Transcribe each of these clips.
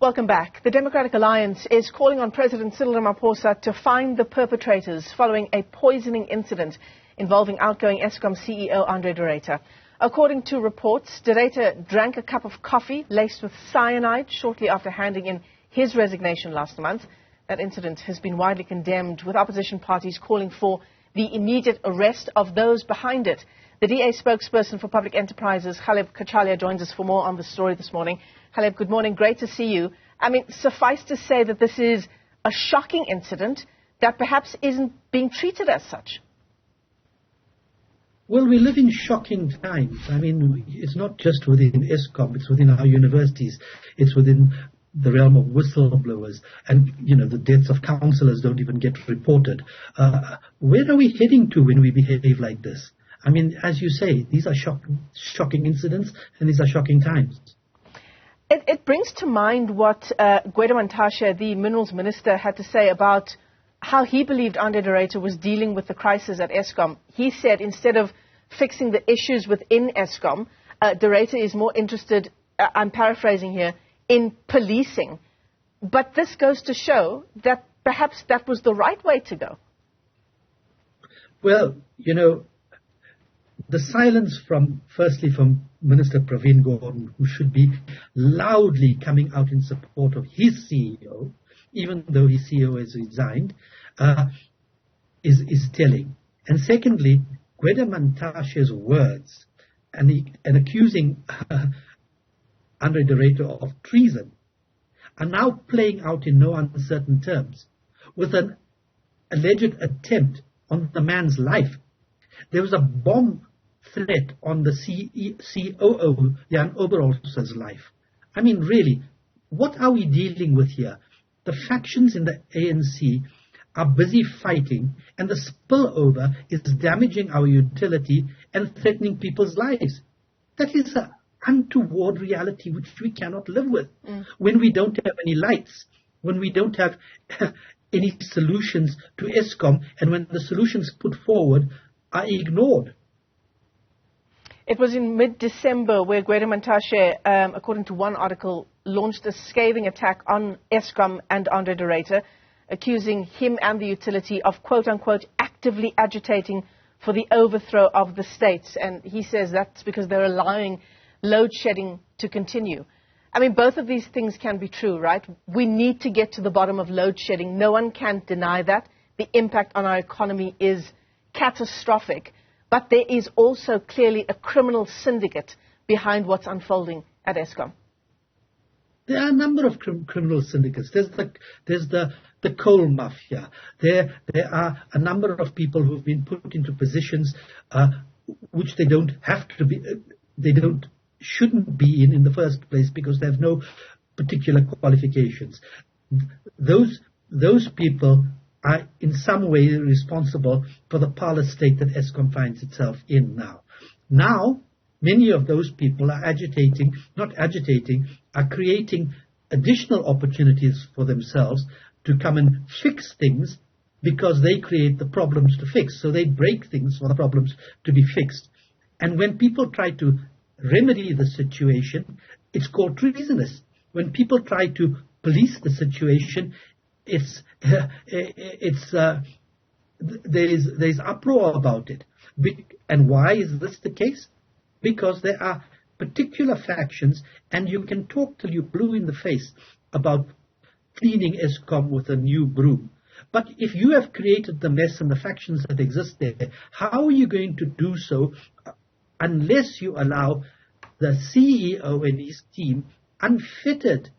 Welcome back. The Democratic Alliance is calling on President Cyril Ramaphosa to find the perpetrators following a poisoning incident involving outgoing Eskom CEO Andre de Ruyter. According to reports, de Ruyter drank a cup of coffee laced with cyanide shortly after handing in his resignation last month. That incident has been widely condemned, with opposition parties calling for the immediate arrest of those behind it. The DA spokesperson for public enterprises, Ghaleb Cachalia, joins us for more on the story this morning. Ghaleb, good morning. Great to see you. I mean, suffice to say that this is a shocking incident that perhaps isn't being treated as such. Well, we live in shocking times. I mean, it's not just within Eskom, it's within our universities, it's within the realm of whistleblowers, and, you know, the deaths of councillors don't even get reported. Where are we heading to when we behave like this? I mean, as you say, these are shocking incidents, and these are shocking times. It brings to mind what Ghaleb Cachalia, the minerals minister, had to say about how he believed Andre de Ruyter was dealing with the crisis at Eskom. He said instead of fixing the issues within Eskom, de Ruyter is more interested, I'm paraphrasing here, in policing. But this goes to show that perhaps that was the right way to go. Well, you know, the silence firstly from Minister Pravin Gordhan, who should be loudly coming out in support of his CEO, even though his CEO has resigned, is telling. And secondly, Ghaleb Cachalia's words and accusing Andre de Ruyter of treason are now playing out in no uncertain terms with an alleged attempt on the man's life. There was a bomb threat on the COO, Jan Oberholzer's life. I mean, really, what are we dealing with here? The factions in the ANC are busy fighting, and the spillover is damaging our utility and threatening people's lives. That is an untoward reality which we cannot live with. When we don't have any lights, when we don't have any solutions to Eskom, and when the solutions put forward are ignored. It was in mid-December where Ghaleb Cachalia, according to one article, launched a scathing attack on Eskom and Andre de Ruyter, accusing him and the utility of, quote-unquote, actively agitating for the overthrow of the states. And he says that's because they're allowing load shedding to continue. I mean, both of these things can be true, right? We need to get to the bottom of load shedding. No one can deny that. The impact on our economy is catastrophic. But there is also clearly a criminal syndicate behind what's unfolding at Eskom. There are a number of criminal syndicates. There's the coal mafia. There are a number of people who've been put into positions which they don't have to be. Shouldn't be in the first place because they have no particular qualifications. Those people are in some way responsible for the parlous state that Eskom finds itself in now. Now, many of those people are are creating additional opportunities for themselves to come and fix things because they create the problems to fix. So they break things for the problems to be fixed. And when people try to remedy the situation, it's called treasonous. When people try to police the situation, there's uproar about it. And why is this the case? Because there are particular factions, and you can talk till you're blue in the face about cleaning Eskom with a new broom. But if you have created the mess and the factions that exist there, how are you going to do so unless you allow the CEO and his team unfettered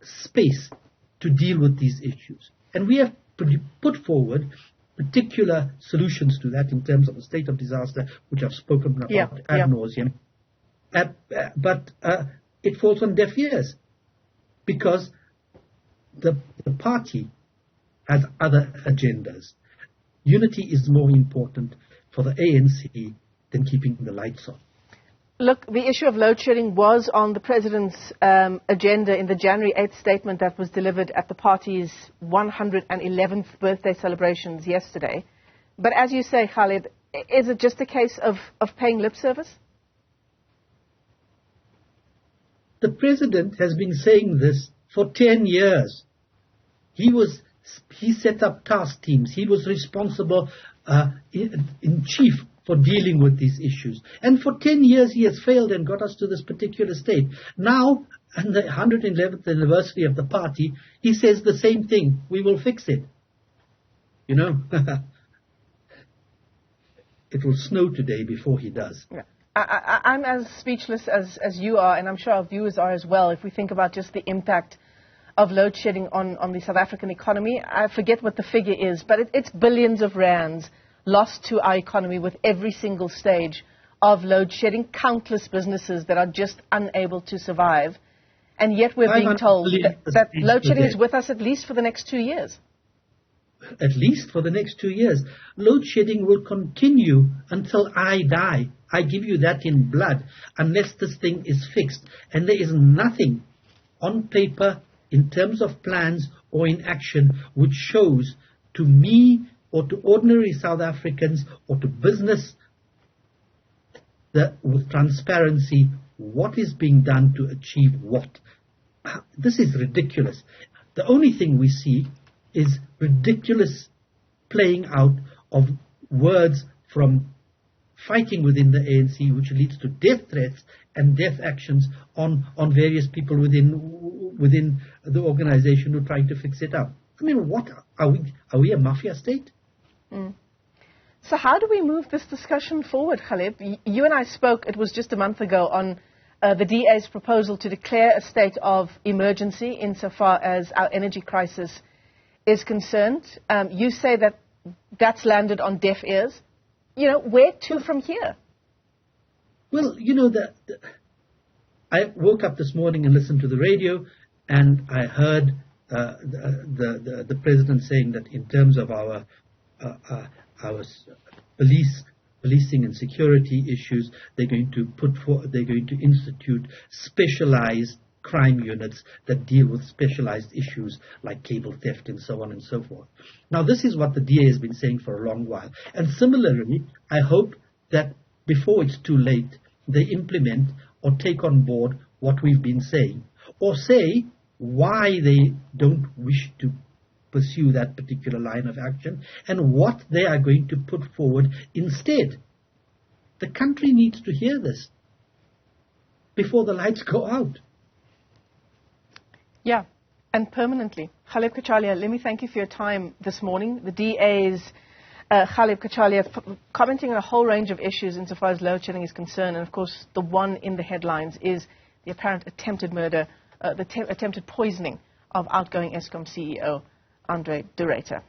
space to deal with these issues? And we have put forward particular solutions to that in terms of a state of disaster, which I've spoken about ad nauseum. But it falls on deaf ears because the party has other agendas. Unity is more important for the ANC than keeping the lights on. Look, the issue of load shedding was on the President's agenda in the January 8th statement that was delivered at the party's 111th birthday celebrations yesterday. But as you say, Ghaleb, is it just a case of paying lip service? the President has been saying this for 10 years. He set up task teams. He was responsible in chief for dealing with these issues. And for 10 years he has failed and got us to this particular state. Now, on the 111th anniversary of the party, he says the same thing. We will fix it. You know, it will snow today before he does. Yeah. I'm as speechless as you are, and I'm sure our viewers are as well, if we think about just the impact of load shedding on the South African economy. I forget what the figure is, but it's billions of rands lost to our economy with every single stage of load shedding, countless businesses that are just unable to survive. And yet we're being told that load shedding is with us at least for the next 2 years. At least for the next 2 years. Load shedding will continue until I die. I give you that in blood, unless this thing is fixed. And there is nothing on paper in terms of plans or in action which shows to me or to ordinary South Africans or to business with transparency what is being done to achieve what. This is ridiculous. The only thing we see is ridiculous playing out of words from fighting within the ANC, which leads to death threats and death actions on various people within the organization who are trying to fix it up. I mean, what are we a mafia state? Mm. So how do we move this discussion forward, Ghaleb? You and I spoke, it was just a month ago, on the DA's proposal to declare a state of emergency insofar as our energy crisis is concerned. You say that that's landed on deaf ears. You know, where to from here? Well, you know, I woke up this morning and listened to the radio, and I heard the President saying that in terms of our policing and security issues, they're going to institute specialized crime units that deal with specialized issues like cable theft and so on and so forth. Now, this is what the DA has been saying for a long while. And similarly, I hope that before it's too late, they implement or take on board what we've been saying, or say why they don't wish to pursue that particular line of action and what they are going to put forward instead. The country needs to hear this before the lights go out. Yeah, and permanently. Ghaleb Cachalia, let me thank you for your time this morning. The DA's Ghaleb Cachalia commenting on a whole range of issues insofar as load shedding is concerned, and of course the one in the headlines is the apparent attempted murder, attempted poisoning of outgoing Eskom CEO Andre de Ruyter.